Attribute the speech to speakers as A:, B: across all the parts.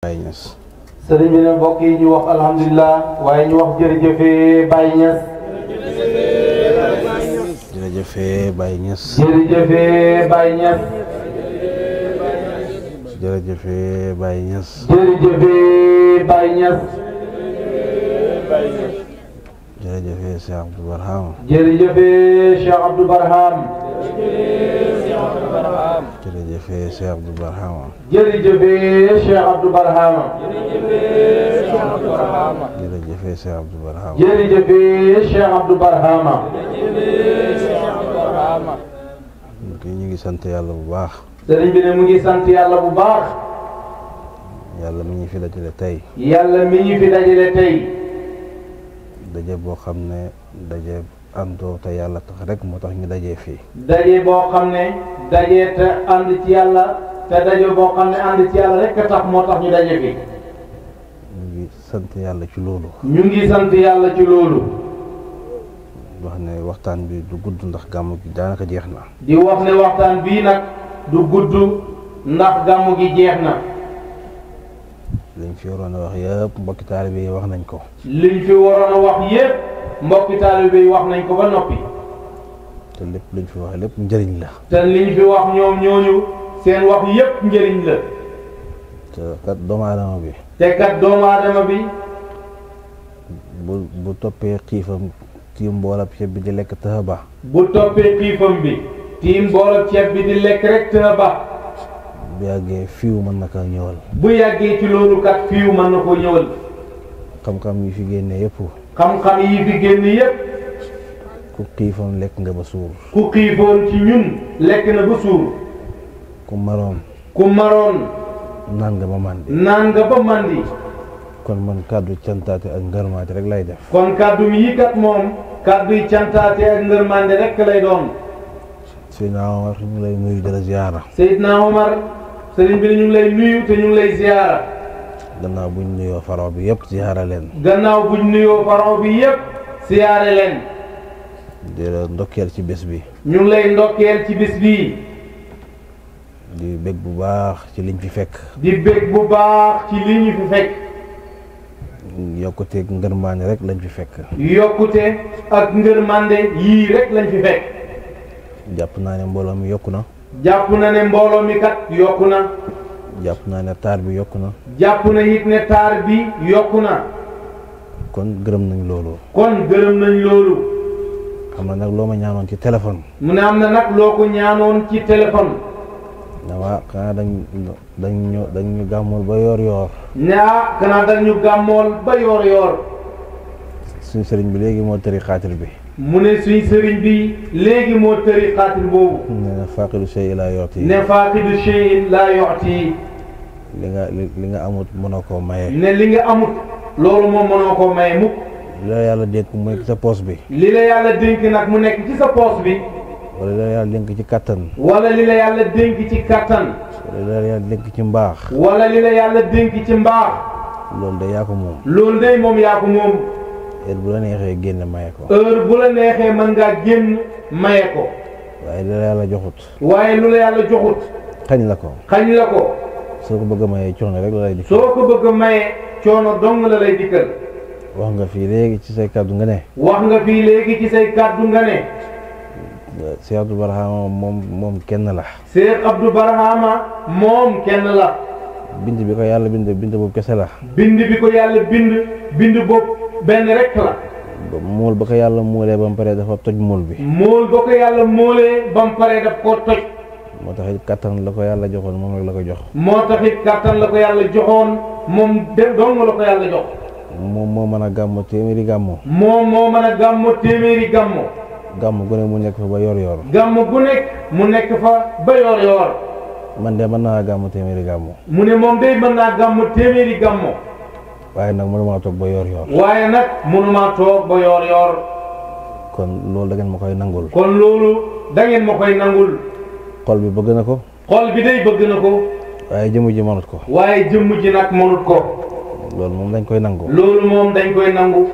A: Baye Niass.
B: sëriñ bi ne mbokk yi ñu wax alhamdulilah waaye ñu wax jërëjëfee Baye Niass.
A: jërëjëfee Baye Niass.
B: jërëjëfee Baye Niass.
A: jërëjëfee Baye Niass.
B: jërëjëfee Baye Niass.
A: jërëjëfee Cheikh Abdou Barham.
B: jërëjëfee Cheikh Abdou Barham.
A: jërëjëfee Cheikh Abdou Barham.
B: jërëjëfee Cheikh Abdou Barham.
A: jërëjëfee Cheikh Abdou Barham.
B: jërëjëfee Cheikh Abdou Barham.
A: ñu ngi sant yàlla bu baax.
B: sëriñ bi ne mu ngi sant yàlla bu baax.
A: yàlla mi ñu fi dajale tey.
B: yàlla mi ñu fi dajale tey.
A: daje boo xam ne daje àndoo te yàlla tax rek moo tax ñu dajee fii.
B: daje boo xam ne daje te ànd ci yàlla te daje boo xam ne ànd ci yàlla rek tax moo tax ñu daje fi.
A: ñu ngi sant yàlla ci loolu.
B: ñu ngi sant yàlla ci loolu.
A: wax ne waxtaan bi du gudd ndax gàmmu gi daanaka jeex na.
B: di wax ne waxtaan bii nag du gudd ndax gàmmu gi jeex na.
A: liñ fi waroon a wax yëpp mbokki taalibe yi wax nañ ko.
B: liñ fi waroon a wax yépp mbokki taalibe yi wax nañ ko ba noppi.
A: te lépp luñ fi wax lépp njëriñ la.
B: te liñ fi wax ñoom ñooñu seen wax yépp njëriñ la.
A: te kat doomu aadama bi.
B: te kat doomu aadama bi.
A: bu toppee xiifam tiim mboolab ceeb bi di lekk tëxa ba.
B: bu toppee xiifam bi tiim mboolab ceeb bi di lekk rek tëxa ba.
A: bu yàggee fiiw mën na ko ñëwal.
B: bu yàggee ci loolu kat fiiw mën na koo ñëwal.
A: xam-xam yi fi génne yëpp.
B: xam-xam yi fi génn yépp.
A: ku xiifoon lekk nga ba suur.
B: ku xiifoon ci ñun lekk na ba suur.
A: ku maroon.
B: ku maroon.
A: naan nga ba màndi.
B: naan nga ba màndi.
A: kon man kàddu cantaate ak ngërmaate rek lay def.
B: kon kàddu yi kat moom kàdduy cantaate ak ngërmande rek lay doon.
A: Seydina Omar ñu ngi lay nuyu di la ziyaara.
B: Seydina Omar sëriñ bi ñu ngi lay nuyu te ñu ngi lay ziyaara.
A: gannaaw buñ nuyoo faro bi yëpp ziyaara leen.
B: gannaaw buñ nuyoo faro bi yépp ziyaare leen.
A: di la ndokkeel ci bés bi.
B: ñu ngi lay ndokkeel ci bis bii.
A: di bég bu baax ci liñ fi fekk.
B: di bég bu baax ci li ñu fi fekk.
A: yokkuteeg ngërmaane rek lañ fi fekk.
B: yokkute ak ngërmande yii rek lañ fi fekk.
A: jàpp naa ne mbooloo mi yokku na.
B: jàpp na ne mbooloo mi kat yokku na.
A: jàpp naa ne taar bi yokku na.
B: jàpp na it ne taar bi yokku na.
A: kon gërëm nañ loolu.
B: kon gërëm nañ loolu.
A: xam na nag loo ma ñaanoon ci téléphone.
B: mu ne am na nag loo ko ñaanoon ci téléphone.
A: waaw xanaa dañ ñu gàmmul ba yoor
B: ñaa xanaa dañu gàmmool ba yoor
A: suñ sëriñ bi léegi moo tëri xaatir bi.
B: mu ne suñ sëriñ bi léegi moo tëri xaatir boobu.
A: ne faaqidu shay laa yooti.
B: ne faaqidu shay laa yooti.
A: li nga amut mënoo koo maye.
B: ne li nga amut loolu moom mënoo koo maye mukk.
A: li la yàlla dénk mu nekk ci sa poos bi.
B: li la yàlla dénk nag mu nekk ci sa poos bi.
A: wala li la yàlla dénk ci kattan.
B: wala li la yàlla dénk ci kattan.
A: wala li la yàlla dénk ci mbaax.
B: wala li la yàlla dénk ci mbaax.
A: loolu de yaa ko moom.
B: loolu de moom yaa ko moom.
A: heure bu la neexee génne maye ko.
B: heure bu la neexee mën ngaa génn maye ko.
A: waaye li la yàlla joxut.
B: waaye lu la yàlla joxut.
A: xañ la ko.
B: xañ la ko.
A: soo ko bëgg a maye coono rek la lay dikkal.
B: soo ko bëgg a maye coono dong la lay dikkal.
A: wax nga fii léegi ci say kàddu nga ne.
B: wax nga fii léegi ci say kàddu nga ne.
A: Cheikh Abdou Barhama moom kenn la.
B: Cheikh Abdou Barhama moom kenn la.
A: bind bi ko yàlla bind boobu kese la.
B: bind bi ko yàlla bind boobu benn rek la.
A: mool ba ko yàlla moolee ba mu paree dafa toj mool bi.
B: mool ba ko yàlla moolee ba mu paree daf koo toj.
A: moo tax it kattan la ko yàlla joxoon moom rek la ko jox.
B: moo tax it kattan la ko yàlla joxoon moom dong la ko yàlla jox.
A: moom moo mën a gàmmu téeméeri gàmmu.
B: moom moo mën a gàmmu téeméeri gàmmu.
A: gàmmu gu ne mu nekk fa ba yor
B: gàmmu gu nekk mu nekk fa ba yor
A: man de mën naa gàmmu téeméeri gàmmu.
B: mu ne moom day mën naa gàmmu téeméeri gàmmu.
A: waaye nag mënumaa toog ba yor
B: waaye nag mënumaa toog ba yor
A: kon loolu da ngeen ma koy nangul.
B: kon loolu da ngeen ma koy nangul.
A: xol bi bëgg na ko.
B: xol bi day bëgg na ko.
A: waaye jëmm ji mënut ko.
B: waaye jëmm ji nag mënut ko.
A: loolu moom dañ koy nangu.
B: loolu moom dañ koy nangu.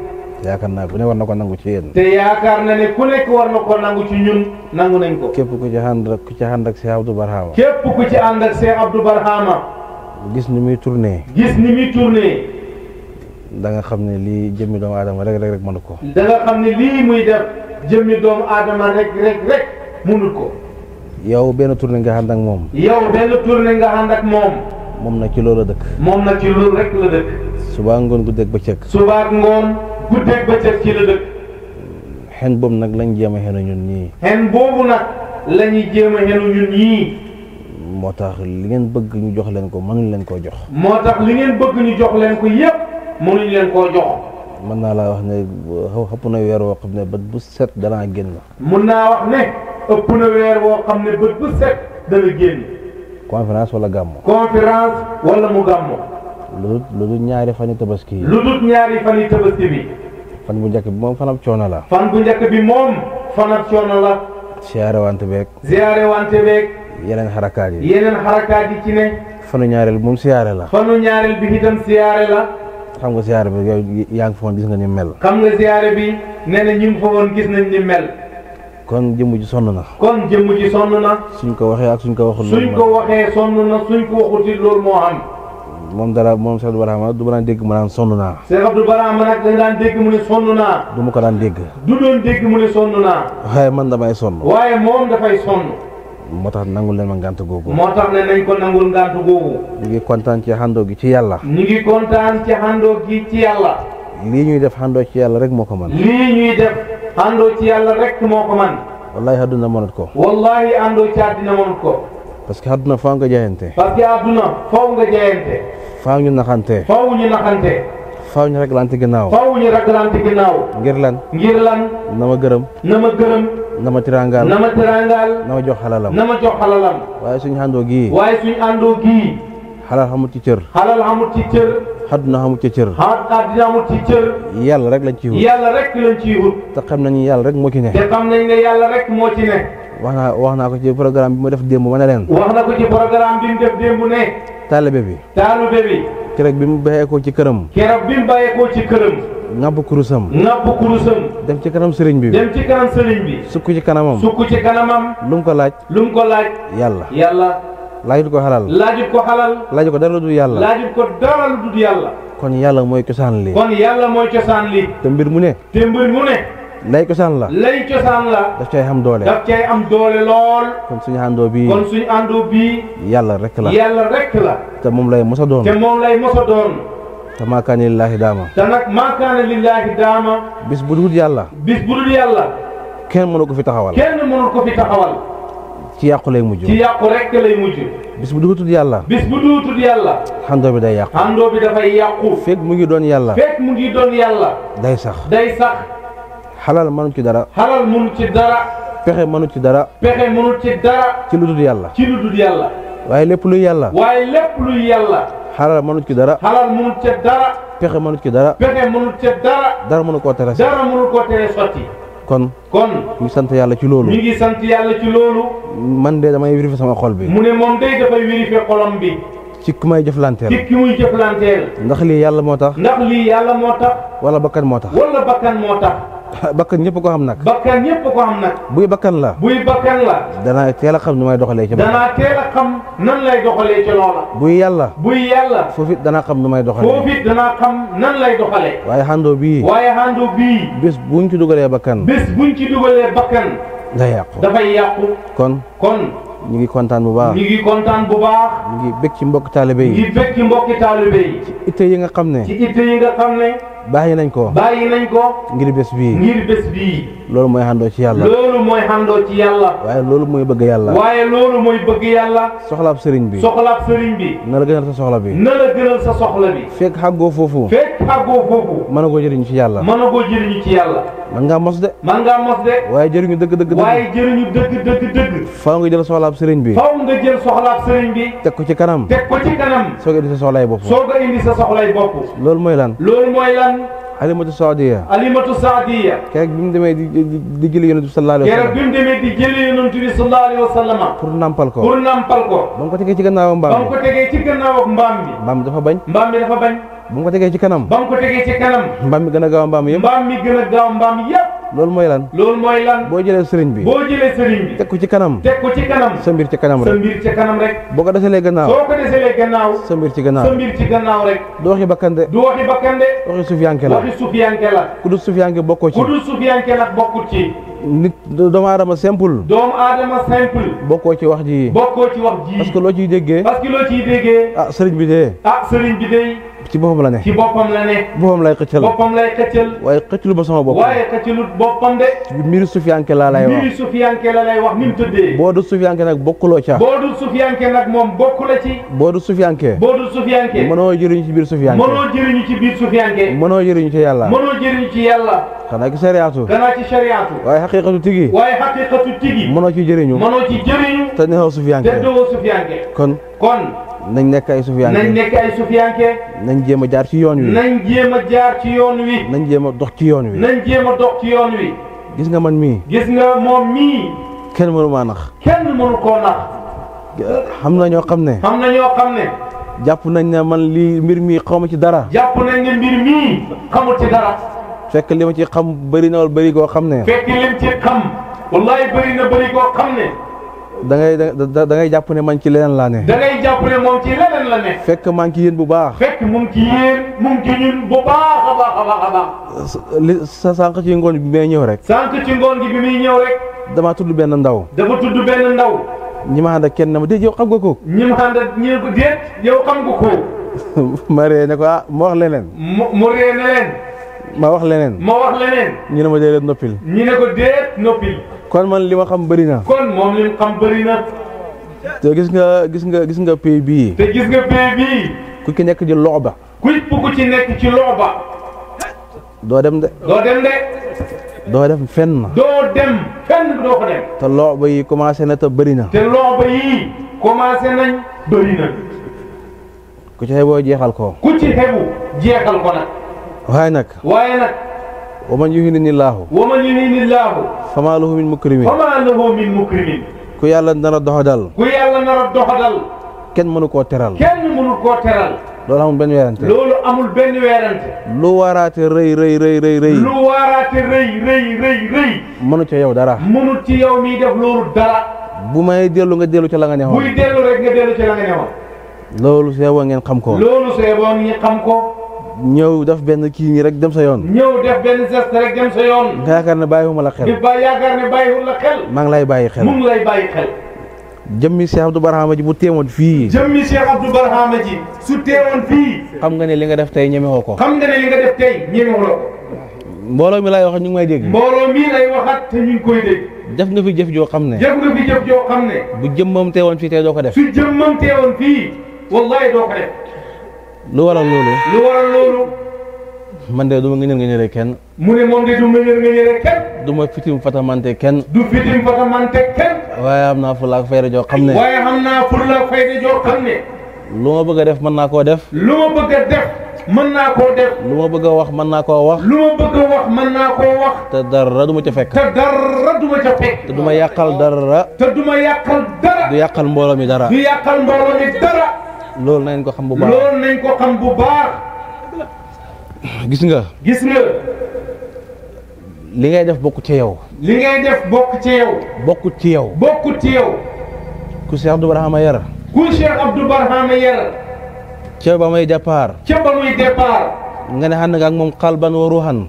A: yaakaar naa ku ne war na ko nangu ci yéen.
B: te yaakaar na ne ku nekk war na ko nangu ci ñun nangu nañ ko.
A: képp ku ci ànd ak Cheikh Abdou Barhama.
B: képp ku ci ànd ak Cheikh Abdou Barhama.
A: gis ni muy tourné
B: gis ni muy tourné
A: da nga xam ne lii jëmmi doomu aadama rek mënu ko.
B: da nga xam ne lii muy def jëmmi doomu aadama rek mënul ko.
A: yow benn tournée nga ànd ak moom.
B: yow benn tournée nga ànd ak moom.
A: moom nag ci loolu la dëkk.
B: moom nag ci loolu rek la dëkk.
A: subaa ngoon guddeeg bëccëg.
B: subaa ngoon guddeeg bëccëg ci la dëkk.
A: xen boobu nag lañ jéem a xenu ñun ñii.
B: xen boobu nag la ñuy jéem a xenu ñun ñii.
A: moo tax li ngeen bëgg ñu jox leen ko mënuñ leen koo jox.
B: moo tax li ngeen bëgg ñu jox leen ko yépp mënuñ leen koo jox.
A: mën naa laa wax ne xëpp na weer woo xam ne bët bu set danaa génn.
B: mun naa wax ne ëpp na weer woo xam ne bët bu set dana génn.
A: conférence wala gàmmo.
B: conférence wala mu gàmmo.
A: lu dul ñaari fani tabaski.
B: lu dul ñaari fani tabaski bi.
A: fan bu njëkk bi moom fanab coono la.
B: fan bu njëkk bi moom fanab coono la.
A: siyaare wante beeg.
B: siyaare wante beeg.
A: yeneen xarakaat yi.
B: yeneen xarakaat yi ci ne.
A: fanu ñaareel bi moom siyaare la.
B: fanu ñaareel bi itam siyaare la.
A: xam nga siyaare bi yow yaa ngi fa woon gis nga ni mel.
B: xam nga siyaare bi nee na ñu ngi fa woon gis nañ ni mel.
A: kon jëmm ji sonn na.
B: kon jëmm ji sonn na.
A: suñ ko waxee ak suñ ko waxul.
B: suñ ko waxee sonn na suñ ko waxul ci loolu moo am.
A: moom dara moom Cheikh Abdou Barhama du ma daan dégg mu naan sonn naa.
B: Cheikh Abdou Barhama nag dañ daan dégg mu ne sonn naa.
A: du ma ko daan dégg.
B: du doon dégg mu ne sonn naa.
A: waaye man damay sonn.
B: waaye moom dafay sonn.
A: moo tax nangul leen ma ngànt googu.
B: moo tax ne nañ ko nangul ngànt googu.
A: ñu ngi kontaan ci xandoo gi ci yàlla.
B: ñu ngi kontaan ci xandoo gi ci yàlla.
A: lii ñuy def xandoo ci yàlla rek moo ko man.
B: lii ñuy def xandoo ci yàlla rek moo ko man.
A: wallahi àdduna mënut ko.
B: wallahi àndoo ci àddina mënut ko.
A: parce que àdduna faaw nga jaayante.
B: parce que àdduna faaw nga jaayante.
A: faaw ñu naxante.
B: faaw ñu naxante.
A: faaw ñu ragalante ginnaaw.
B: faaw ñu ragalante ginnaaw.
A: ngir lan.
B: ngir lan.
A: na ma gërëm.
B: na ma gërëm.
A: na ma tirangaal.
B: na ma tirangaal.
A: na ma jox xalalam.
B: na ma jox xalalam.
A: waaye suñu àndoo gii.
B: waaye suñu àndoo gii.
A: xalal xamut ci cër.
B: xalal xamut ci cër.
A: àdduna xamut ci cër.
B: àddina xamut ci cër.
A: yàlla rek lañ ciy wut.
B: yàlla rek lañ ciy wut.
A: te xam nañu yàlla rek moo ci ne.
B: te xam nañ ne yàlla rek moo ci ne.
A: wax naa ko ci programme bi ma def démb ma ne leen.
B: wax na ko ci programme bi mu def démb ne.
A: taalibe bi.
B: taalibe bi.
A: keroog bi mu bàyyeekoo ci këram.
B: keroog bi mu bàyyeekoo ci këram.
A: ŋàbb kurusam.
B: ŋàbb kurusam.
A: dem ci kanam sëriñ bi.
B: dem ci kanam sëriñ bi.
A: sukk ci kanamam.
B: sukk ci kanamam.
A: lu mu ko laaj.
B: lu mu ko laaj.
A: yàlla.
B: yàlla.
A: laajut ko xalal.
B: laajut ko xalal.
A: laajut ko dara lu dul yàlla.
B: laajut ko dara lu dul yàlla.
A: kon yàlla mooy cosaan li.
B: kon yàlla mooy cosaan li.
A: te mbir mu ne.
B: te mbir mu ne.
A: lay cosaan la.
B: lay cosaan la.
A: daf cay am doole.
B: daf cay am doole lool.
A: kon suñu àndoo bii.
B: kon suñu àndoo bii.
A: yàlla rek la.
B: yàlla rek la.
A: te moom lay mos a doon.
B: te moom lay mos a doon.
A: te maakaani lillaahi daama.
B: te nag maakaana lillaahi daama.
A: bis bu dul yàlla.
B: bis bu dul yàlla.
A: kenn mënu ko fi taxawal.
B: kenn mënul ko fi taxawal.
A: ci yàqu lay mujj.
B: ci yàqu rek lay mujj.
A: bis bu dugutul yàlla.
B: bis bu dugutul yàlla.
A: àndoo bi day yàqu.
B: àndoo bi dafay yàqu.
A: fekk mu ngi doon yàlla.
B: fekk mu ngi doon yàlla.
A: day sax.
B: day sax.
A: xalal mënu ci dara.
B: xalal mënu ci dara.
A: pexe mënu ci dara.
B: pexe mënu ci dara.
A: ci lu dul yàlla.
B: ci lu dul yàlla.
A: waaye lépp luy yàlla.
B: waaye lépp luy yàlla.
A: xalal mënu ci dara.
B: xalal mënu ci dara.
A: pexe mënu ci dara.
B: pexe mënu ci dara.
A: dara mënu koo tere.
B: dara mënu koo tere sotti.
A: kon.
B: ñu
A: ngi sant yàlla ci loolu.
B: ñu ngi sant yàlla ci loolu.
A: man de damay vérifier sama xol bi.
B: mu ne moom day dafay vérifier xolam bi.
A: ci ki may jëflanteel.
B: ci ki muy jëflanteel.
A: ndax lii yàlla moo tax.
B: ndax lii yàlla moo tax.
A: wala bakkan moo tax.
B: wala bakkan moo tax.
A: bakkan ñëpp ko xam nag.
B: bakkan ñëpp ko xam nag.
A: buy bakkan la.
B: buy bakkan la.
A: danaa teel a xam nu may doxalee ci.
B: danaa teel a xam nan lay doxalee ci loola.
A: buy yàlla.
B: buy yàlla.
A: foofu it danaa xam nu may doxalee.
B: foofu it danaa xam nan lay doxalee.
A: waaye xandoo bii.
B: waaye xandoo bii.
A: bés buñ ci dugalee bakkan.
B: bés buñ ci dugalee bakkan.
A: day yàqu.
B: dafay yàqu.
A: kon. ñu ngi kontaan bu baax.
B: ñu ngi kontaan bu baax.
A: ñu ngi bëgg ci mbokk taalibe yi.
B: ñu ngi bëgg ci mbokki taalibe yi.
A: ci itte yi nga xam ne.
B: ci itte yi nga xam ne.
A: bàyyi nañ ko.
B: bàyyi nañ ko.
A: ngir bés bii.
B: ngir bés bii.
A: loolu mooy xandoo ci yàlla.
B: loolu mooy xandoo ci yàlla.
A: waaye loolu mooy bëgg yàlla.
B: waaye loolu mooy bëgg yàlla.
A: soxlaab sëriñ bi.
B: soxlaab sëriñ bi.
A: na la gënal sa soxla bi.
B: na la gënal sa soxla bi.
A: fekk xàggoo foofu.
B: fekk xàggoo foofu.
A: mën a koo jëriñu ci yàlla.
B: mën a koo jëriñu ci yàlla.
A: man ngaa mos de.
B: man ngaa mos de.
A: waaye jëriñu dëgg dëgg.
B: waaye jëriñu dëgg.
A: faaw nga jël soxlaab sëriñ bi.
B: faaw nga jël soxlaab sëriñ bi.
A: teg ko ci kanam.
B: teg ko ci kanam.
A: soo ko indi sa soxlay bopp.
B: soo ko indi sa soxlay bopp.
A: loolu mooy lan.
B: loolu mooy lan.
A: Alimatu Saadiya.
B: Alimatu Saadiya.
A: keroog bi mu demee di jëli yonent bi sallallahu alayhi wa sallam.
B: keroog bi mu demee di jëli yonent bi sallallahu alayhi wa sallam.
A: pour nampal ko.
B: pour nampal ko.
A: ba mu ko tegee ci gannaaw mbaam
B: ba mu ko tegee ci gannaaw mbaam bi.
A: mbaam bi dafa bañ.
B: mbaam bi dafa bañ.
A: ba mu ko tegee ci kanam.
B: ba mu ko tegee ci kanam.
A: mbaam mi gën a gaaw mbaam yëpp.
B: mbaam mi gën a gaaw mbaam yëpp.
A: loolu mooy lan
B: loolu mooy lan
A: boo jëlee sëriñ bi
B: boo jëlee sëriñ bi
A: teg ko ci kanam
B: teg ko ci kanam
A: sa mbir ci kanam
B: sa
A: rek
B: mbir ci kanam rek
A: boo ko desalee gannaaw
B: soo ko deselee gannaaw
A: sa mbir ci
B: sa
A: gannaaw
B: mbir ci gannaaw rek
A: du waxi bakkande
B: du waxi bakkande
A: waxi sufiyanke la
B: waxi sufiyanke la
A: ku dul sufiyanke bokkoo ci
B: ku dul sufiyanke nag bokkut ci
A: nit doomu aadama simple
B: doomu aadama simple
A: bokkoo ci wax ji
B: bokkoo ci wax ji
A: parce que loo ciy déggee
B: parce que loo ciy déggee
A: ah sëriñ bi dee
B: sëriñ bi day
A: ci boppam la ne
B: ci boppam la ne
A: boppam lay xëccal
B: boppam lay xëccal
A: waaye xëccalu ma sama bopp
B: waaye xëccalut boppam de
A: mbiru sufiyanke laa lay wax
B: mbiri sufiyanke la lay wax ni mu tëddee
A: boo du sufiyanke nag bokkuloo ca
B: boo dul sufiyanke nag moom bokku la ci
A: boo du sufiyanke
B: boo dul sufiyanke
A: mënoo jëriñu ci biir sufiyanke
B: mënoo jëriñu ci biir sufiyanke
A: mënoo jëriñu ci yàlla
B: mënoo jëriñu ci yàlla
A: xanaa ki sariyaatu
B: ganaa ci shariatu
A: waaye xaqiiqatu tigi
B: waaye xaqiqatu tigi
A: mënoo ci jëriñu
B: mënoo ci jëriñu
A: te neexoo sufiyanke
B: te doo sufiyanke
A: kon
B: kon
A: nañ nekk ay
B: nañ
A: sufiyanke
B: nekk ay sufiyanke
A: nañ jéem a jaar ci yoon wi
B: nañ jéem a jaar ci yoon wi
A: nañ jéem a dox ci yoon wi
B: nañ jéem a dox ci yoon wi
A: gis nga man mii
B: gis nga moom mii
A: kenn mënu maa nax
B: kenn mënu koo nax
A: xam na ñoo xam ne
B: xam na ñoo xam ne
A: jàpp nañ ne man lii mbir mi xaw ma ci dara
B: jàpp nañ ne mbir mii xamul ci dara
A: fekk li ma ci xam bëri na wala bëri goo xam ne
B: fekk lim ci xam wallahi bëri na bëri koo xam ne
A: da ngay jàpp ne man ci leneen laa ne
B: da ngay jàpp ne moom ci leneen la ne
A: fekk maa ngi ci yéen bu baax
B: fekk mu ngi ci yéen mu ngi ci ñun bu baax a baax a baax a baax
A: li sa sànq ci ngoon bi may ñëw rek
B: sànq ci ngoon gi bi muy ñëw rek
A: damaa tudd benn ndaw
B: dafa tudd benn ndaw
A: ñi ma ànd ak kenn ma déet yow xam nga ko
B: ñi ma ànd ak ñi ko déet yow xam nga ko
A: ma ree ne ko ma wax leneen
B: mu ree ne leen
A: ma wax leneen
B: ma wax leneen
A: ñu ne ma déedéet noppil
B: ñi ne ko déet noppil
A: kon man li ma xam bëri na
B: kon moom li mu xam bëri na
A: te gis nga pays bii
B: te gis nga pays bii
A: ku ki nekk di loxo ba
B: kuy ku ci nekk ci loxo ba
A: doo dem de
B: doo dem de
A: doo dem fenn
B: doo dem fenn doo ko dem
A: te loxo ba yi commencé na te bëri na
B: te loxo ba yii commencé nañ bëri na
A: ku ci xeboo jeexal ko
B: ku ci xebu jeexal ko nag
A: waaye nag wa man yuhini laahu
B: famaa lahu min mukrimin
A: ku yàlla nar a doxadal
B: kenn mënu koo teral
A: loolu amul benn weerante lu waaraate rëy mënu ca yow dara
B: mënu ci yow miy def loolu dara
A: bu may dellu nga dellu ca la nga neexoon
B: buy dellu rek nga dellu ca la nga neexoon
A: loolu seeboo ngeen xam ko ñëw def benn kii nii rek dem sa yoon nga yaakaar ne bàyyiwuma la xel maa ngi lay bàyyi xel jëmmi Cheikh Abdou Barhama ji bu teewoon fii su teewoon fii xam nga ne li nga def tey ñemewoo ko mbooloo mi lay wax ñu ngi may dégg
B: mbooloo mi lay waxat te ñu ngi koy dégg
A: def nga fi jëf joo xam ne bu jëmmam teewoon fii tey doo ko def
B: su jëmmam teewoon fii wallahi doo ko def
A: lu waral loolu man de du ma ngëneel kenn
B: mu ne moom de du ngëneel kenn
A: du ma fitim fatamante kenn waaye am naa fulla ak fayda joo xam ne lu ma bëgg a def mën naa koo def
B: lu ma bëgg a def mën naa koo def
A: lu ma bëgg a wax mën naa koo wax
B: lu ma bëgg a wax mën naa koo wax
A: te dara du ma ca fekk te du ma yàqal dara du yàqal mbooloo mi dara loolu nañ ko xam bu baax gis nga li ngay def bokk ci yow bokkut ci yow ku Cheikh Abdou Barhama yar ca ba muy départ nga ne ànd nga ak moom xalban wa ruuxan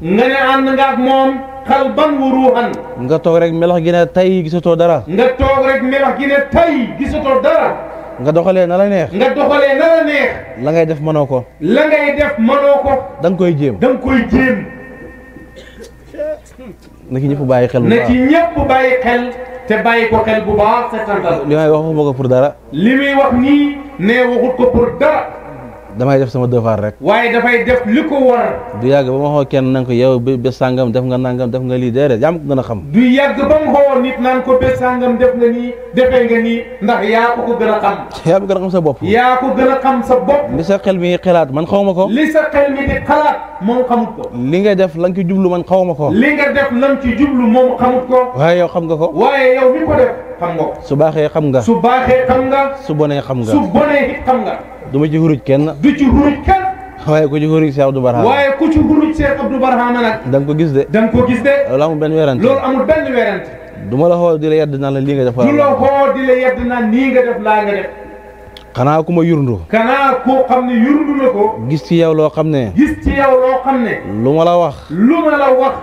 A: nga toog rek melax gi ne tay gisatoo dara nga doxalee na la neex la ngay def mënoo ko da nga koy jéem na ci ñëpp bàyyi xel
B: te bàyyi ko xel bu baax setantal
A: li may waxuma ko pour dara
B: li muy wax nii ne waxut ko pour dara
A: damay def sama devoir rek
B: waaye dafay def li ko war
A: du yàgg ba ma xoo kenn nanga ko yow bés sàngam def nga nangam def nga lii déedéet yaa ma ko gën a xam
B: du yàgg ba mu xoo nit naan ko bés sàngam def nga nii defee nga nii ndax yaa ko gën a xam
A: yaa ma gën a xam sa bopp
B: yaa ko gën a xam sa bopp
A: li sa xel mi xalaat man xaw ma ko
B: li sa xel mi di xalaat moom xamut ko
A: li nga def la nga ci jublu man xaw ma ko
B: li nga def la nga ci jublu moom xamut ko
A: waaye yow xam nga ko
B: waaye yow mi ko def xam nga ko
A: su baaxee xam nga
B: su baaxee xam nga
A: su bonee xam nga
B: su bonee it xam nga
A: du ma ci xuruj kenn
B: du ci xuruj kenn
A: waaye ku ci xuruj Cheikh Abdou Barhama.
B: waaye ku ci xuruj Cheikh Abdou Barhama nag.
A: da nga ko gis de.
B: da nga ko gis de.
A: loolu amul benn werante.
B: loolu amul benn werante.
A: du ma la xool di la yedd naan la lii nga def.
B: du la xool di la yedd naan nii nga def laa nga def.
A: xanaa ku ma yurndu.
B: xanaa koo xam ne yurndu na ko.
A: gis ci yow loo xam ne.
B: gis ci yow loo xam ne.
A: lu ma la wax.
B: lu ma la wax.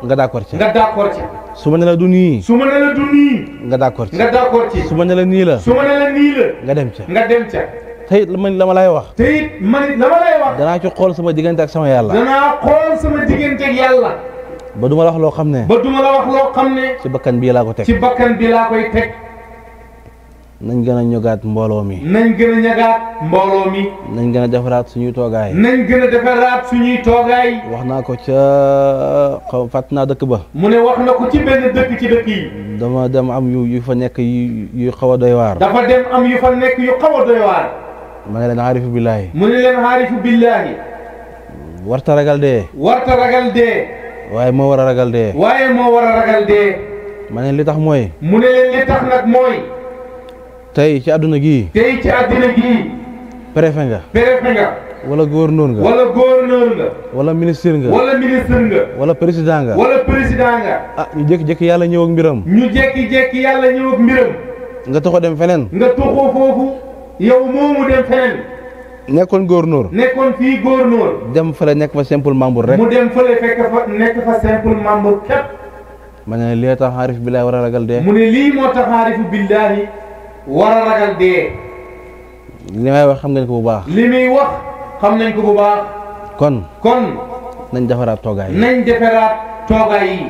A: nga d'accord ci.
B: nga d'accord ci.
A: su ma ne la du nii.
B: su ma ne la du nii.
A: nga d'accord ci.
B: nga d'accord ci.
A: su ma ne la nii la.
B: su ma ne la nii la.
A: nga dem ca.
B: nga dem ca.
A: te it la ma lay wax.
B: te it man la ma lay wax.
A: danaa ci xool sama diggante ak sama yàlla.
B: danaa xool sama diggante ak yàlla.
A: ba du ma la wax loo xam ne.
B: ba du ma la wax loo xam ne.
A: ci bakkan bii laa ko teg.
B: ci bakkan bi laa koy teg.
A: nañ gën a ñogaat mbooloo mi.
B: nañ gën a ñagaat mbooloo mi.
A: nañ gën a defaraat suñuy toogaay.
B: nañ gën a defaraat suñuy toogaay.
A: wax naa ko ca fàtt naa dëkk ba.
B: mu ne wax na ko ci benn dëkk ci dëkk yi.
A: dama dem am yu fa nekk yu xaw a doy waar.
B: dafa dem am yu fa nekk yu xaw a doy waar.
A: ma ne leen xaarifu billaahi.
B: mu ne leen xaarifu billaahi.
A: warta ragal dee.
B: warta ragal dee.
A: waaye moo war a ragal dee.
B: waaye moo war a ragal dee.
A: ma ne li tax mooy.
B: mu ne leen li tax nag mooy.
A: tey ci àdduna gii.
B: tey ci àdduna gii.
A: préfet nga.
B: préfet nga.
A: wala gouverneur nga.
B: wala gouverneur nga.
A: wala ministre nga.
B: wala ministre nga.
A: wala président nga.
B: wala président nga.
A: ah ñu jékki-jékki yàlla ñëw ak mbiram.
B: ñu jékki-jékki yàlla ñëw ak mbiram.
A: nga taxaw dem feneen.
B: nga tuxoo foofu. yow moomu dem feneen.
A: nekkoon gouverneur.
B: nekkoon fii gouverneur.
A: dem fële nekk fa simple membre rek.
B: mu dem fële fekk fa nekk fa simple membre képp.
A: ma ne lii tax xaarif billaahi war a ragal dee.
B: mu ne lii moo tax xaarifu billaahi war a ragal dee.
A: li may wax xam ngeen ko bu baax.
B: li muy wax xam nañ ko bu baax. kon
A: nañ defaraat toogaay yi.
B: nañ defaraat toogaay yi.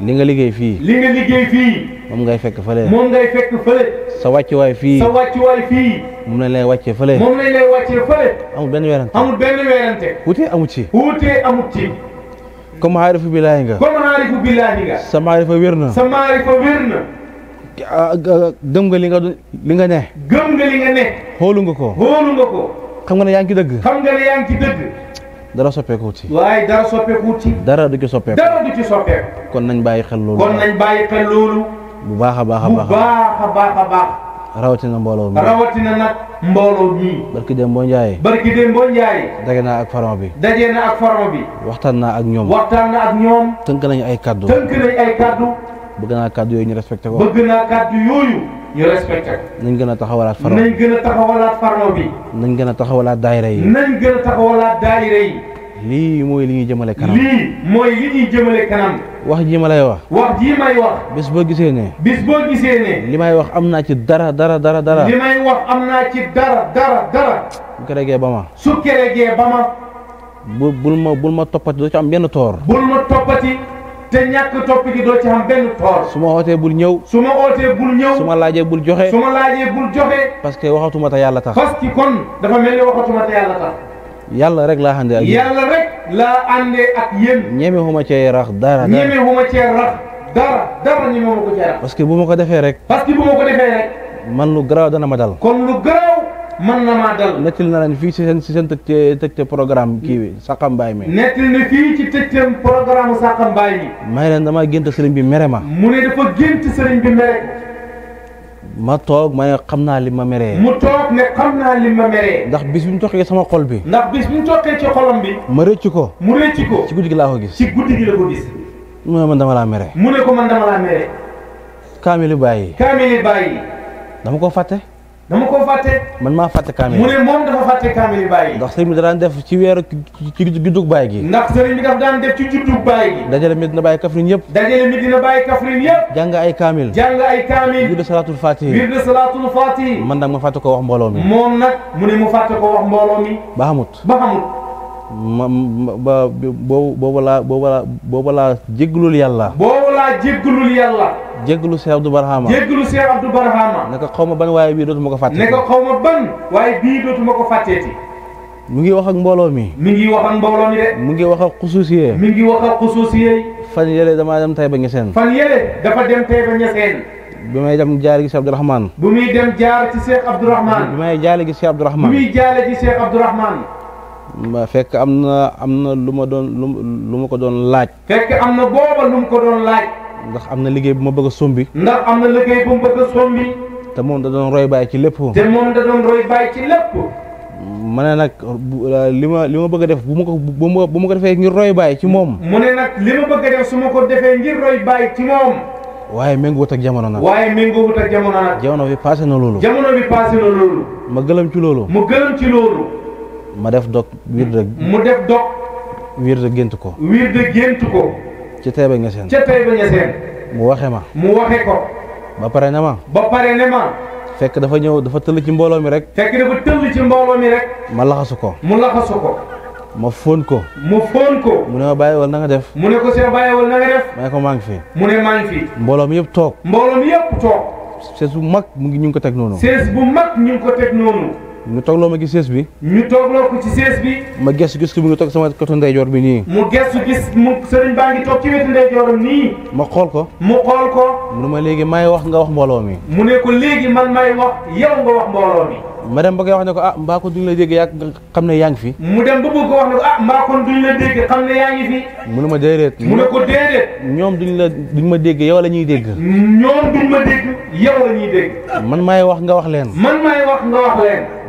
A: li nga liggéey fii.
B: li nga liggéey fii.
A: moom ngay fekk fële.
B: moom ngay fekk fële.
A: sa wàccuwaay fii.
B: sa wàccuwaay fii.
A: moom lañ lay wàccee fële.
B: moom lañ lay wàccee fële.
A: amul benn weerante.
B: amul benn weerante.
A: wuute amut ci.
B: wuute amut ci.
A: comme xaarifu billaahi nga.
B: comme xaarifu billaahi nga.
A: sa maarifa wér na.
B: sa maarifa wér na.
A: gëm nga li nga ne.
B: gëm nga li nga ne.
A: xoolu nga ko.
B: xoolu nga ko.
A: xam nga ne yaa ngi ci dëgg.
B: xam nga ne yaa ngi ci dëgg.
A: dara soppeeku ci.
B: waaye dara soppeeku ci.
A: dara du ci soppeeku.
B: dara du ci soppeeku.
A: kon nañ bàyyi xel loolu.
B: kon nañ bàyyi xel loolu.
A: bu baax a baax a
B: bu
A: baax.
B: baax a baax a baax.
A: rawatina mbooloo mi.
B: rawatina nag mbooloo mi.
A: barki dem boo njaay.
B: barki dem boo njaay.
A: daje naa ak faron bi.
B: daje na ak faron bi.
A: waxtaan naa ak ñoom.
B: waxtaan na ak ñoom.
A: tënk nañu ay kaddu.
B: tënk nañ ay kaddu.
A: bëgg naa kaddu yooyu ñu respecté ko.
B: bëgg naa kaddu yooyu ñu respecté ko.
A: nañ gën a taxawalaat faron.
B: nañ gën a taxawalaat faron bi.
A: nañ gën a taxawalaat daayira yi.
B: nañ gën a taxawalaat daayira yi.
A: lii mooy li ñuy jëmale kanam.
B: lii mooy li ñuy jëmale kanam.
A: wax ji ma lay wax.
B: wax jii may wax.
A: bés boo gisee ne.
B: bis boo gisee ne.
A: li may wax am naa ci dara.
B: li may wax am naa ci dara.
A: su keregee ba ma.
B: su keregee ba ma.
A: bul ma toppati doo ci am benn toor.
B: bul ma toppati te ñàkk topp gi doo ci am benn toor.
A: su ma ootee bul ñëw.
B: su ma ootee bul ñëw.
A: su ma laajee bul joxe.
B: su ma laajee bul joxe.
A: parce que waxatuma te yàlla tax.
B: parce que kon dafa mel ni waxatuma te yàlla tax.
A: yàlla rek laa àndee ak yéen.
B: yàlla rek laa àndee ak yéen.
A: ñeme xuma cee rax dara.
B: ñeme xuma cee rax dara ñeme ma ko cee rax.
A: parce que bu ma ko defee rek.
B: parce que bu ma ko defee rek.
A: man lu garaaw dana ma dal.
B: kon lu garaaw man na maa dal.
A: nettali na leen fii si seen tëjte programme kii bi Sakam Mbaye mi.
B: nettali na fii ci tëjteem programme Sakam Mbaye mi.
A: may leen damaa gént sëriñ bi mere ma.
B: mu ne dafa gént sëriñ bi mere ko.
A: ma toog ma ne xam naa li ma meree.
B: mu toog ne xam naa li ma meree.
A: ndax bis bi mu toqee sama xol bi.
B: ndax bis bi mu toqee ci xolam bi.
A: ma rëcc ko.
B: mu rëcc ko.
A: ci guddi gi laa ko gis.
B: ci guddi gi la ko gis.
A: mu ne man dama laa mere.
B: mu ne ko man dama laa mere.
A: kaamili bàyyi.
B: kaamili bàyyi.
A: dama ko fàtte.
B: dama ko fàtte.
A: man maa fàtte kaamil.
B: mu ne moom dafa fàtte kaamil bàyyi.
A: ndax sëriñ bi daan def ci weeru ci juddug baay gi.
B: ndax sëriñ bi daf daan def ci juddug baay gi.
A: dajale Medina Baye Kaffrine yëpp.
B: dajale Medina Baye Kaffrine yëpp.
A: jàng ay kaamil.
B: jàng ay kaamil.
A: wirde salaatul faatihi.
B: wirde salaatul faatihi.
A: man nag ma fàtte ko wax mbooloo mi.
B: moom nag mu ne mu fàtte ko wax mbooloo mi.
A: ba xamut.
B: ba xamut.
A: ba boobu laa jéggalul yàlla.
B: boobu laa jéggalul yàlla.
A: jéggalu Cheikh Abdou Barhama.
B: jéggalu Cheikh Abdou Barhama.
A: ne ko xaw ma ban waaye bii dootuma ko fàtte.
B: ne ko xaw ma ban waaye bii dootuma ko fàtteeti.
A: mu ngi wax ak mbooloo mi.
B: mi ngi wax ak mbooloo mi de.
A: mu ngi wax ak xusuusiyee.
B: mi ngi wax ak xusuusiyee.
A: fan yële damaa dem Taïba Niassène.
B: fan yële dafa dem Taïba Niassène.
A: bi may dem jaare gi Cheikh Abdourahmane.
B: bu muy dem jaar ci Cheikh Abdourahmane.
A: bi may jaale gi Cheikh Abdourahmane.
B: bu muy jaale ci Cheikh Abdourahmane.
A: ma fekk am na lu ma ko doon laaj.
B: fekk am na booba lu mu ko doon laaj.
A: ndax am na liggéey bu ma bëgg a sombi.
B: ndax am na liggéey bu mu bëgg a sombi.
A: te moom da doon roy bàyyi ci lépp.
B: te moom da doon roy bàyyi ci lépp.
A: ma ne nag li ma bëgg a def bu ma ko defee ngir roy bàyyi ci moom.
B: mu ne nag li ma bëgg a def su ma ko defee ngir roy bàyyi ci moom.
A: waaye méngoowut ak jamono nag.
B: jamono
A: bi passé na loolu.
B: ma gëlëm ci loolu.
A: ma def dog
B: mu def dog.
A: wirde gént ko. ci Taïba Niassène. mu waxe ko. ba pare ne ma. fekk dafa tëll ci mbooloo mi rek. ma laxasu ko. ma fóon ko. mu ne ma bàyyiwal na nga def.
B: mu ne ko see bàyyiwal na nga def.
A: ma ne ko maa ngi fi.
B: mu ne maa ngi fi.
A: mbooloo mi yëpp toog. sees bu mag ñu ngi ko teg noonu. ñu toogloo ma ci sees bi. ma gis ko mu ngi toog sama côté ndeyjoor bi nii.
B: mu sëriñ baa ngi toog ci wetu ndeyjooram nii.
A: ma xool ko.
B: mu
A: ne ma léegi may wax nga wax mbooloo mi.
B: mu ne ko léegi man may wax yow nga wax mbooloo mi.
A: ma dem ba koy wax ne ko mbaa ko duñ la dégg yaa xam ne yaa ngi fi.
B: mu dem ba bëgg ko wax ne ko mbaa kon duñ la dégg xam ne yaa ngi fi.
A: mu ne ma déedéet.
B: mu ne ko déedéet.
A: ñoom duñ ma dégg yow la ñuy dégg. man maay wax nga wax leen.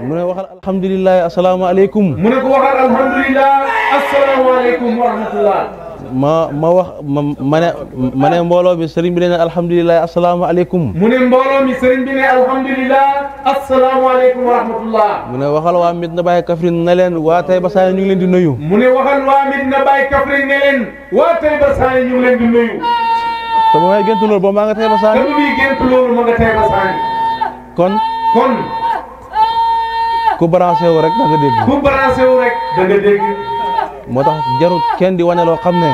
A: mu ne waxal alhamdulilah asalaamaaleykum.
B: mu ne ko waxal alhamdulilah asalaamaaleykum wa rahmatullah.
A: ma ne mbooloo mi sëriñ bi ne alhamdulilah asalaamaaleykum.
B: mu ne mbooloo mi sëriñ bi ne alhamdulilah asalaamaaleykum wa rahmatullah.
A: mu ne waxal waa Medina Baye Kaffrine ne leen waa Taïba Sané ñu ngi leen di nuyu.
B: mu ne waxal waa Medina Baye Kaffrine ne leen waa Taïba Sané ñu ngi leen di nuyu.
A: te ba may gént loolu ba maa nga Taïba Sané. kon. ku branché wu rek da nga dégg. moo tax jarut kenn di wane loo xam ne.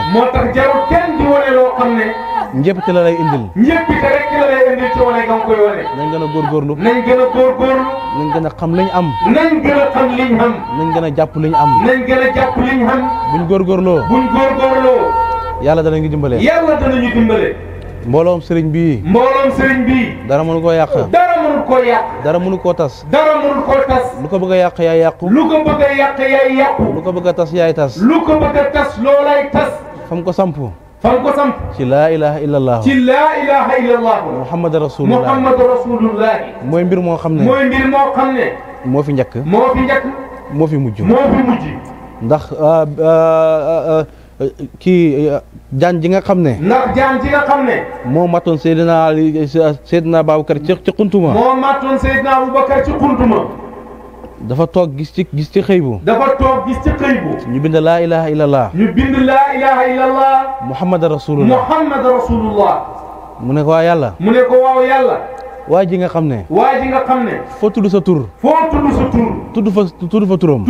A: njëppite la lay indil.
B: ci wane nga koy wane.
A: nañ gën a góorgóorlu.
B: nañ
A: gën a xam liñ am.
B: nañ
A: gën a jàpp liñ am. buñ góorgóorloo. yàlla danañu dimbale. mbooloom sëriñ bii. dara mënu koo yàq. dara mënu koo tas. lu ko bëgg a yàq yaay yàqu. lu ko bëgg a tas yaay tas.
B: loolay tas.
A: fam ko samp. ci laa ilaha illallah. muhammad rasulullah. mooy mbir moo xam ne. moo fi njëkk. moo fi mujj. ndax kii jaan ji nga xam ne. moo matoon Seydina Babacar ci xuntuma. dafa toog gis ci xëy bu. ñu bind laa ilaha illallah. muhammad rasulullah. mu ne ko waa yàlla. waa ji nga xam ne. foo tudd sa tur. tudd fa turam.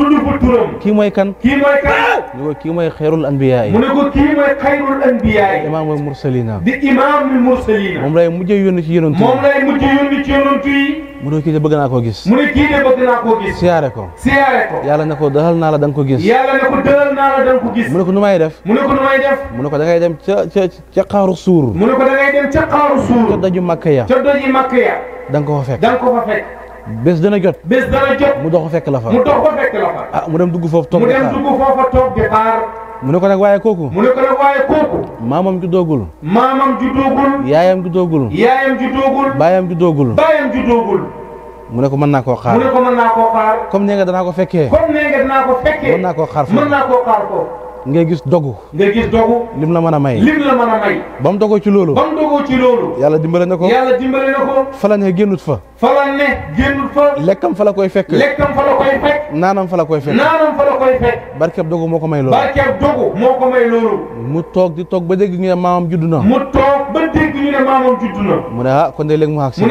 A: kii mooy kan. ñu ko kii mooy xayrul anbiyaa yi. imaamul mursalina. moom lay mujjee yónni ci yonent yi. mu ne kii de bëgg naa koo gis. siyaare ko. yàlla ne ko dalal naa la da nga ko gis. mu ne ko nu may def. mu ne ko da ngay dem ca xaaru suur. ca daju Makka ya. da nga ko fa fekk. bés dana jot. mu dox fekk la fa. mu dem dugg foofu toog di xaar. mu ne ko nag waaye kooku. maamam juddoogul. yaayam juddoogul. baayam juddoogul. mu ne ko mën naa koo xaar. comme nee nga danaa ko fekkee. mën naa koo xaar foofu. ngay gis dogu. lim la mën a may. ba mu dogoo ci loolu. yàlla dimbale na ko. fa la ne génnut fa. lekkam fa la koy fekk. naanam fa la koy fekk. barkeb dogu moo ko may loolu. mu toog di toog ba dégg ñu ne maamam juddu na. mu ne kon de léegi mu agsi.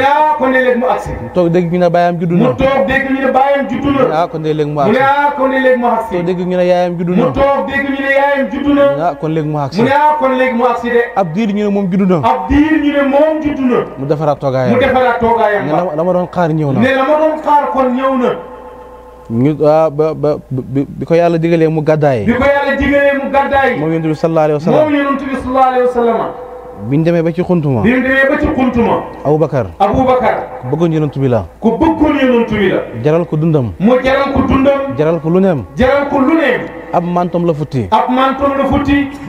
A: mu toog dégg ñu ne baayam juddu na. mu ne kon de léegi mu agsi. toog dégg ñu ne yaayam juddu na. kon léegi mu agsi. de. ab diir ñu ne moom juddu na. mu defaraat toogaayam. ne la ma doon xaar ñëw na. ñu bi ko yàlla digalee mu gàddaay. moom yonent bi sallallahu alayhi wa sallam. biñ demee ba ci xuntuma. Aboubacar. ku bëggoon yonent bi la. jaral ko dundam. jaral ko lu neem. ab mantom la futti.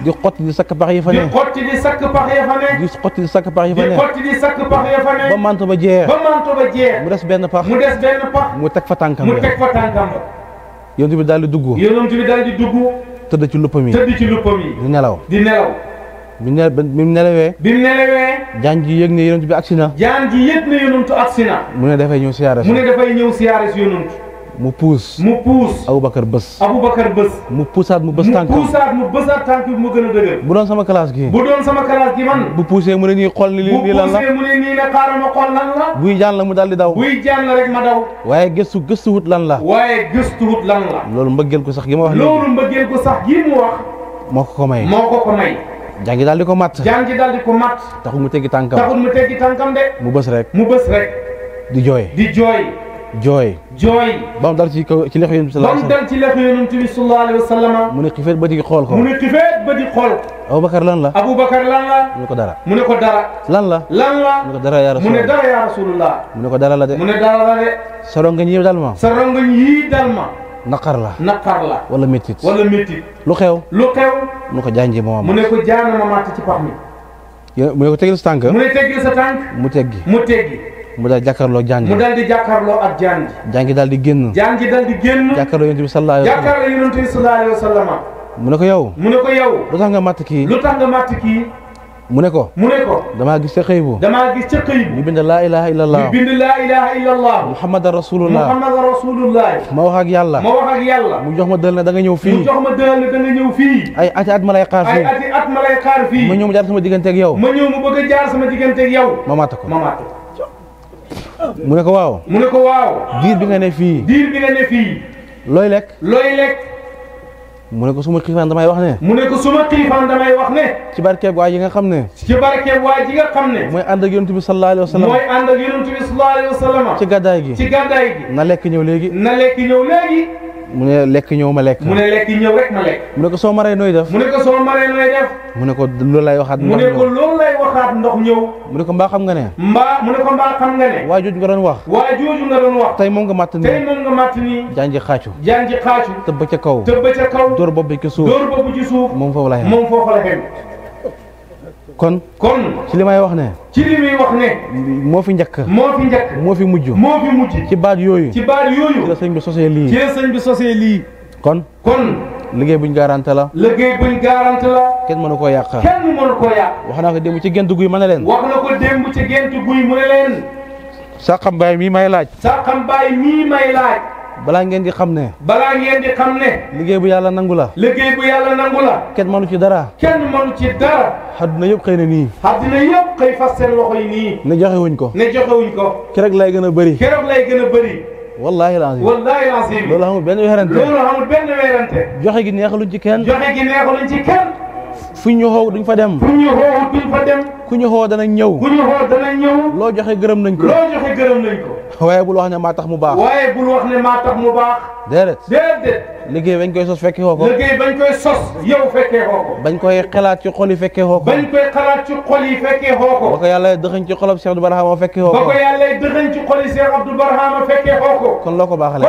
A: di xotti di sakk pax yi fa ne. ba manto ba jeex. mu des benn pax. mu teg fa tànkam. yonent bi daal di dugg.
B: yonent bi daal di dugg.
A: tëdd ci luppam yi.
B: tëdd ci luppam yi.
A: di nelaw.
B: di nelaw.
A: bi mu nelawee. jaan ji yëg ne yonent bi agsi na.
B: jaan ji yëg ne yonent agsi na.
A: mu ne dafay ñëw siyaare si.
B: mu ne dafay ñëw siyaare si yonent.
A: mu puus. Aboubacar bës. mu puusaat mu bës tànkam.
B: mu bësaat tànk bi mu gën a dëgër.
A: bu doon sama classe gi.
B: man.
A: bu puusee mu ne nii xool ni lii lan la.
B: mu ne nii ne xaaral ma xool lan la.
A: buy jaan la mu daal di daw.
B: buy jaan la rek ma daw.
A: waaye gëstuwut lan la. loolu mbëggeel ko sax gi ma wax. moo ko may. jaan gi daal di ko matt. taxul mu teggi tànkam.
B: de.
A: mu bës rek. di jooy. ba mu dal ci lexu yonent bi sallallahu alayhi wa sallam. mu ne xifeet ba di xool ko. Aboubacar lan la. mu ne ko dara. lan la. mu ne ko dara yaa Rasulullah. mu ne ko dara la de. sa rongañ yi dal ma. naqar la. wala méttit. lu xew. mu ne ko jaanji ma matt ci pax mi. mu ne ko teggil sa tànk. mu teggi. mu daal di jàkkaarloo jaan ji. ak jaan ji daal di génn. jàkkaarloo yonent bi sallallahu alayhi wa sallam. mu ne ko yow. lu tax nga matt kii. mu ne ko. damaa gis ca xëy bu. ñu bind laa ilaha illallah. muhammadan rasulullah. ma wax ak yàlla. mu jox ma dël ne da nga ñëw fii. ay ati at ma lay xaar fii. ma ñëw mu jaar sama digganteeg yow. ma matt ko. mu ne ko waaw. diir bi nga ne fii. looy lekk. mu ne ko suma xiifaan damay wax ne. ci barkeeb waa ji nga xam ne. mooy ànd ak yonent bi sallallahu alayhi wa sallam. ci gàddaay gi. na lekk ñëw léegi. mu ne lekk ñëw ma lekk.
B: mu ne ko soo maree nooy def.
A: mu ne ko loolu lay waxaat ndox ñëw. mu ne ko mbaa xam nga ne. waa jooju nga doon wax. tey moom nga matt nii. jaan ji xaacu. tëbb ca kaw. dóor bopp bi ci suuf. moom foofu la xem. kon ci li may wax ne. moo fi njëkk. moo fi mujj. ci baat yooyu. ci la sëñ bi sosee lii. kon liggéey buñ garanté la. kenn mënu koo yàq. wax naa ko démb ci gént guy ma ne leen. Saxam Baay mii may laaj. balaa ngeen di xam ne. liggéey bu yàlla nangu la. kenn mënu ci dara. àdduna yëpp xëy na nii. fas seen loxo yi nii. ne joxewuñ ko. keroog lay gën a bëri. wallaahi laazim. loolu amul benn werante. joxe gi neexaluñ ci kenn. fu ñu xoo duñ fa dem. ku ñu xoo danañ ñëw. loo joxe gërëm nañ ko. waaye bul wax ne maa tax mu baax. déedéet. liggéey bañ koy sos fekkee xoo ko. bañ koy xalaat ci xol yi fekkee xoo ko. ba ko yàlla dëxëñ ci xolab Cheikh Abdou Barhama fekkee xoo ko. kon loo ko baaxalee.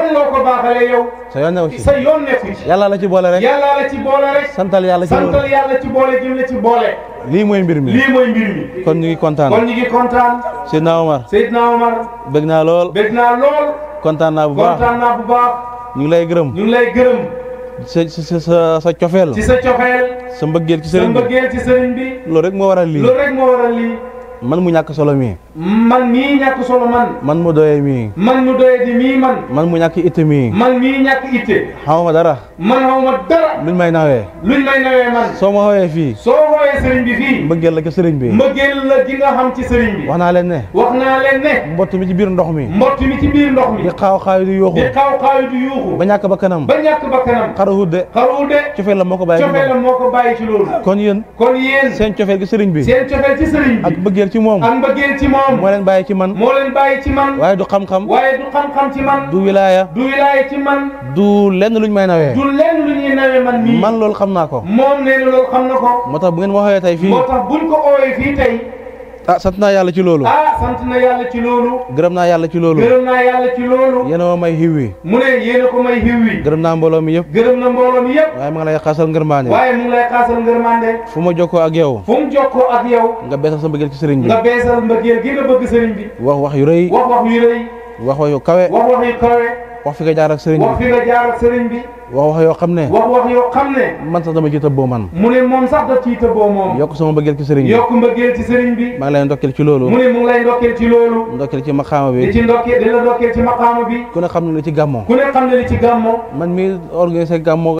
A: yow. sa yoon nekku ci. yàlla la ci boole rek. santal yàlla ci boole. lii mooy mbir mi. kon ñu ngi kontaan. Seydina Omar. bëgg naa lool. kontaan naa bu baax. ñu ngi lay gërëm. sa cofeel. sa mbëggeel ci sëriñ bi. loolu rek moo waral lii. man mu ñàkk solo mii. man mu doyee mii. man mu ñàkk itte mii. xamuma dara. luñ may nawee. soo ma xooyee fii. sëriñ bi fii. mbëggeel la ci sëriñ bi. gi nga xam ci sëriñ bi. wax naa leen ne. mbott mi ci biir ndox mi. di xaaw xaaw di yuuxu. ba ñàkk ba kanam. xaruwut de. cofeel la moo ko bàyyi ci loolu. kon yéen. seen cofeel ci sëriñ bi. ak mbëggeel ci moom. moo leen bàyyi ci man. waaye du xam-xam. ci man. du wilaaya. ci man. du lenn luñ may nawee. man loolu xam naa ko. moom nee na loolu xam na ko. moo tax bu ngeen ma xooyee tey fii. buñ ko ooyee fii tey. sant naa yàlla ci loolu. gërëm naa yàlla ci loolu. yéen a ma may xiw wi. mu ne yéen a ko may xiw wi. gërëm naa mbooloo mi yëpp. waaye mu ngi lay xaasal ngërmaande. fu ma jokkoo ak yow. nga beesal sa mbëggeel ci sëriñ bi. wax wax yu rëy. wax wax yu kawe. wax fi nga jaar ak sëriñ bi
B: wax fi nga jaar ak sëriñ bi
A: wax yoo xam ne
B: wax yoo xam ne
A: man sax dama ci tëbboo man
B: mu ne moom sax da ciy tëbboo moom
A: yokk sama mbëggeel ci sëriñ bi
B: yokk mbëggeel ci sëriñ bi
A: maa ngi lay ndokkeel ci loolu
B: mu ne mu ngi lay ndokkeel ci loolu
A: ndokkeel ci maqaama bi
B: di la ndokkeel ci maqaama bi
A: ku ne xam ne li ci gàmmoo
B: ku ne xam ne li ci gàmmoo
A: man mi organisé gàmmoo